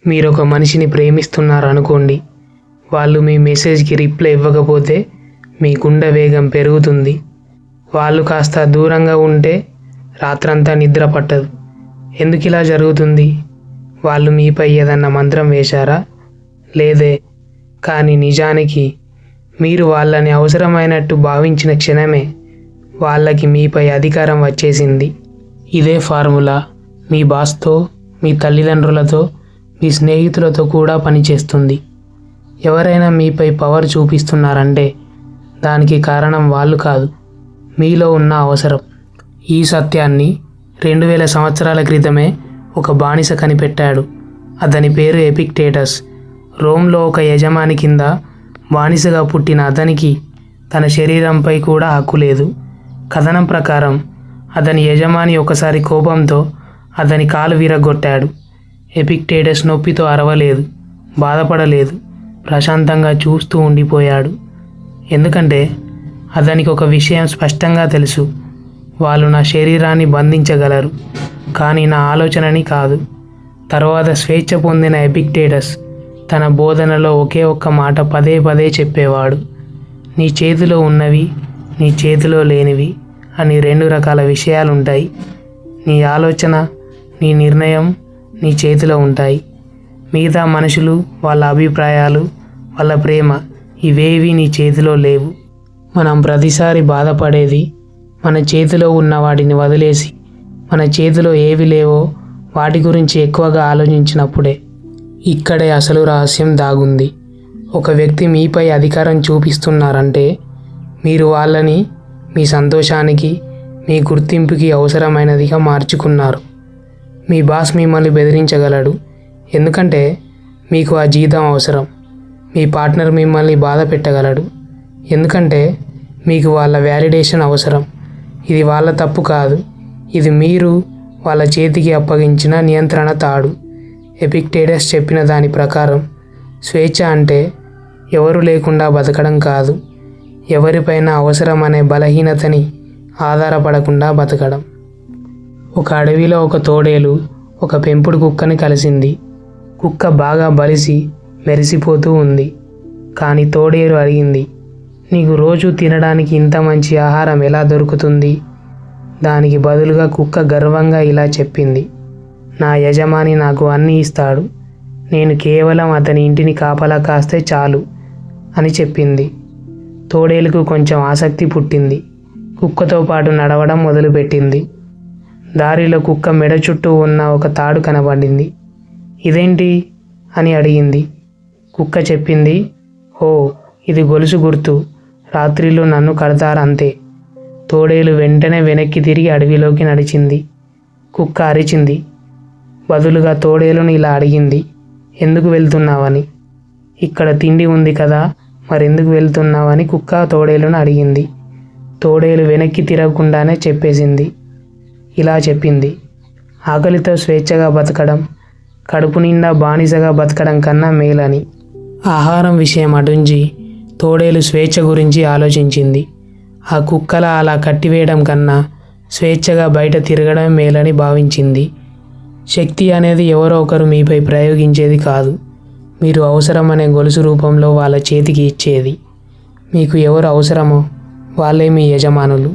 మీరొక మనిషిని ప్రేమిస్తున్నారనుకోండి. వాళ్ళు మీ మెసేజ్కి రిప్లై ఇవ్వకపోతే మీ గుండె వేగం పెరుగుతుంది. వాళ్ళు కాస్త దూరంగా ఉంటే రాత్రంతా నిద్ర పట్టదు. ఎందుకు ఇలా జరుగుతుంది? వాళ్ళు మీపై ఏదన్నా మంత్రం వేశారా? లేదే. కానీ నిజానికి మీరు వాళ్ళని అవసరమైనట్టు భావించిన క్షణమే వాళ్ళకి మీపై అధికారం వచ్చేసింది. ఇదే ఫార్ములా మీ బాస్తో, మీ తల్లిదండ్రులతో, మీ స్నేహితులతో కూడా పనిచేస్తుంది. ఎవరైనా మీపై పవర్ చూపిస్తున్నారంటే దానికి కారణం వాళ్ళు కాదు, మీలో ఉన్న అవసరం. ఈ సత్యాన్ని 2000 సంవత్సరాల క్రితమే ఒక బానిస కనిపెట్టాడు. అతని పేరు ఎపిక్టేటస్. రోమ్లో ఒక యజమాని కింద బానిసగా పుట్టిన అతనికి తన శరీరంపై కూడా హక్కు లేదు. కథనం ప్రకారం అతని యజమాని ఒకసారి కోపంతో అతని కాలు విరగొట్టాడు. ఎపిక్టేటస్ నొప్పితో అరవలేదు, బాధపడలేదు, ప్రశాంతంగా చూస్తూ ఉండిపోయాడు. ఎందుకంటే అతనికి ఒక విషయం స్పష్టంగా తెలుసు. వాళ్ళు నా శరీరాన్ని బంధించగలరు, కానీ నా ఆలోచనని కాదు. తర్వాత స్వేచ్ఛ పొందిన ఎపిక్టేటస్ తన బోధనలో ఒకే ఒక్క మాట పదే పదే చెప్పేవాడు. నీ చేతిలో ఉన్నవి, నీ చేతిలో లేనివి అని 2 రకాల విషయాలుంటాయి. నీ ఆలోచన, నీ నిర్ణయం నీ చేతిలో ఉంటాయి. మిగతా మనుషులు, వాళ్ళ అభిప్రాయాలు, వాళ్ళ ప్రేమ ఇవేవి నీ చేతిలో లేవు. మనం ప్రతిసారి బాధపడేది మన చేతిలో ఉన్న వాటిని వదిలేసి మన చేతిలో ఏవి లేవో వాటి గురించి ఎక్కువగా ఆలోచించినప్పుడే. ఇక్కడే అసలు రహస్యం దాగుంది. ఒక వ్యక్తి మీపై అధికారం చూపిస్తున్నారంటే మీరు వాళ్ళని మీ సంతోషానికి, మీ గుర్తింపుకి అవసరమైనదిగా మార్చుకున్నారు. మీ బాస్ మిమ్మల్ని బెదిరించగలడు, ఎందుకంటే మీకు ఆ జీతం అవసరం. మీ పార్ట్నర్ మిమ్మల్ని బాధ పెట్టగలడు, ఎందుకంటే మీకు వాళ్ళ వ్యాలిడేషన్ అవసరం. ఇది వాళ్ళ తప్పు కాదు, ఇది మీరు వాళ్ళ చేతికి అప్పగించిన నియంత్రణ తాడు. ఎపిక్టేటస్ చెప్పిన దాని ప్రకారం స్వేచ్ఛ అంటే ఎవరు లేకుండా బతకడం కాదు, ఎవరిపైన అవసరం అనే బలహీనతని ఆధారపడకుండా బతకడం. ఒక అడవిలో ఒక తోడేలు ఒక పెంపుడు కుక్కని కలిసింది. కుక్క బాగా బలిసి మెరిసిపోతూ ఉంది. కానీ తోడేలు అడిగింది, నీకు రోజు తినడానికి ఇంత మంచి ఆహారం ఎలా దొరుకుతుంది? దానికి బదులుగా కుక్క గర్వంగా ఇలా చెప్పింది, నా యజమాని నాకు అన్నీ ఇస్తాడు, నేను కేవలం అతని ఇంటిని కాపలా కాస్తే చాలు అని చెప్పింది. తోడేలుకు కొంచెం ఆసక్తి పుట్టింది. కుక్కతో పాటు నడవడం మొదలుపెట్టింది. దారిలో కుక్క మెడ చుట్టూ ఉన్న ఒక తాడు కనబడింది. ఇదేంటి అని అడిగింది. కుక్క చెప్పింది, ఓ, ఇది గొలుసు గుర్తు, రాత్రిలో నన్ను కడతారంతే. తోడేలు వెంటనే వెనక్కి తిరిగి అడవిలోకి నడిచింది. కుక్క అరిచింది. బదులుగా తోడేలును ఇలా అడిగింది, ఎందుకు వెళ్తున్నావని? ఇక్కడ తిండి ఉంది కదా, మరెందుకు వెళ్తున్నావని కుక్క తోడేలును అడిగింది. తోడేలు వెనక్కి తిరగకుండానే చెప్పేసింది. ఇలా చెప్పింది, ఆకలితో స్వేచ్ఛగా బతకడం కడుపు నిండా బానిసగా బతకడం కన్నా మేలని. ఆహారం విషయం అటుంచి తోడేలు స్వేచ్ఛ గురించి ఆలోచించింది. ఆ కుక్కల అలా కట్టివేయడం కన్నా స్వేచ్ఛగా బయట తిరగడం మేలని భావించింది. శక్తి అనేది ఎవరో ఒకరు మీపై ప్రయోగించేది కాదు, మీరు అవసరమనే గొలుసు రూపంలో వాళ్ళ చేతికి ఇచ్చేది. మీకు ఎవరు అవసరమో వాళ్ళే మీ యజమానులు.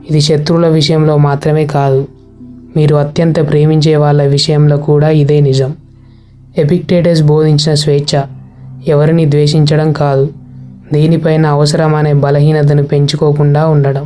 ఇది శత్రువుల విషయంలో మాత్రమే కాదు, మీరు అత్యంత ప్రేమించే వాళ్ళ విషయంలో కూడా ఇదే నిజం. ఎపిక్టేటస్ బోధించిన స్వేచ్ఛ ఎవరిని ద్వేషించడం కాదు, దేనిపైన అవసరమనే బలహీనతను పెంచుకోకుండా ఉండడం.